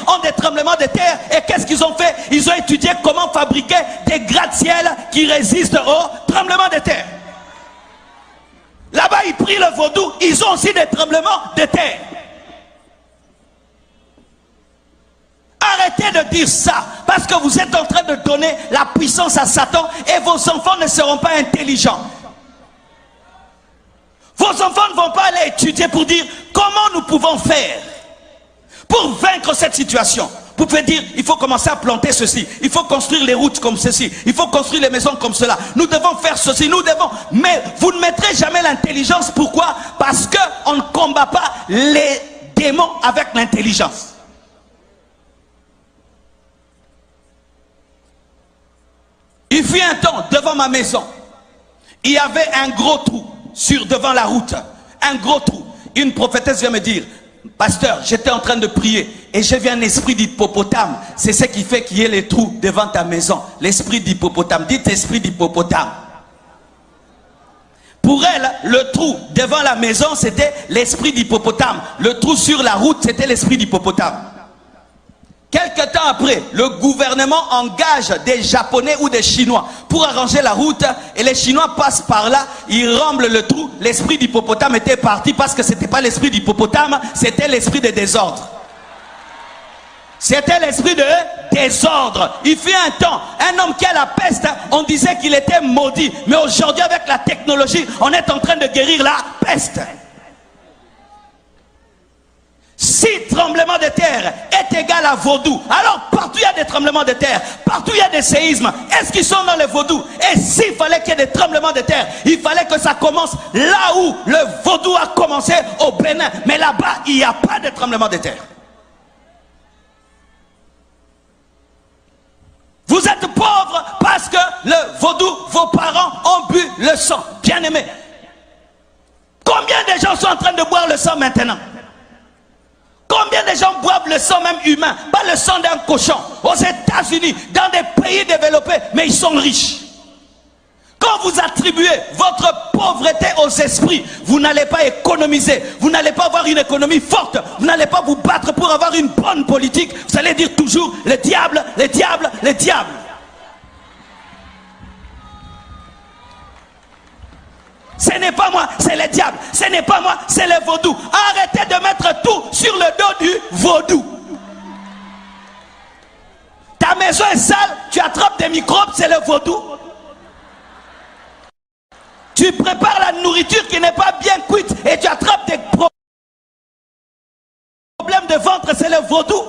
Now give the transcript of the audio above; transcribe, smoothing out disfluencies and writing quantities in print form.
ont des tremblements de terre. Et qu'est-ce qu'ils ont fait? Ils ont étudié comment fabriquer des gratte-ciel qui résistent aux tremblements de terre. Là-bas, ils prient le vaudou, ils ont aussi des tremblements de terre. Arrêtez de dire ça, parce que vous êtes en train de donner la puissance à Satan et vos enfants ne seront pas intelligents. Vos enfants ne vont pas aller étudier pour dire comment nous pouvons faire pour vaincre cette situation. Vous pouvez dire, il faut commencer à planter ceci, il faut construire les routes comme ceci, il faut construire les maisons comme cela, nous devons faire ceci, nous devons... Mais vous ne mettrez jamais l'intelligence. Pourquoi? Parce qu'on ne combat pas les démons avec l'intelligence. Il fut un temps, devant ma maison, il y avait un gros trou devant la route, un gros trou. Une prophétesse vient me dire, pasteur, j'étais en train de prier et j'ai vu un esprit d'hippopotame. C'est ce qui fait qu'il y ait les trous devant ta maison. L'esprit d'hippopotame. Dites esprit d'hippopotame. Pour elle, le trou devant la maison, c'était l'esprit d'hippopotame. Le trou sur la route, c'était l'esprit d'hippopotame. Quelque temps après, le gouvernement engage des Japonais ou des Chinois pour arranger la route et les Chinois passent par là, ils remblent le trou. L'esprit d'hippopotame était parti parce que ce n'était pas l'esprit d'hippopotame, c'était l'esprit de désordre. C'était l'esprit de désordre. Il fut un temps, un homme qui a la peste, on disait qu'il était maudit. Mais aujourd'hui, avec la technologie, on est en train de guérir la peste. Si tremblement de terre est égal à vaudou, alors partout il y a des tremblements de terre, partout il y a des séismes. Est-ce qu'ils sont dans le vaudou? Et s'il fallait qu'il y ait des tremblements de terre, il fallait que ça commence là où le vaudou a commencé, au Bénin. Mais là-bas, il n'y a pas de tremblement de terre. Vous êtes pauvres parce que le vaudou, vos parents ont bu le sang. Bien aimé. Combien de gens sont en train de boire le sang maintenant? Combien de gens boivent le sang même humain, pas le sang d'un cochon, aux États-Unis, dans des pays développés, mais ils sont riches. Quand vous attribuez votre pauvreté aux esprits, vous n'allez pas économiser, vous n'allez pas avoir une économie forte, vous n'allez pas vous battre pour avoir une bonne politique, vous allez dire toujours le diable, le diable, le diable. Ce n'est pas moi, c'est le diable. Ce n'est pas moi, c'est le vaudou. Arrêtez de mettre tout sur le dos du vaudou. Ta maison est sale, tu attrapes des microbes, c'est le vaudou. Tu prépares la nourriture qui n'est pas bien cuite et tu attrapes des problèmes de ventre, c'est le vaudou.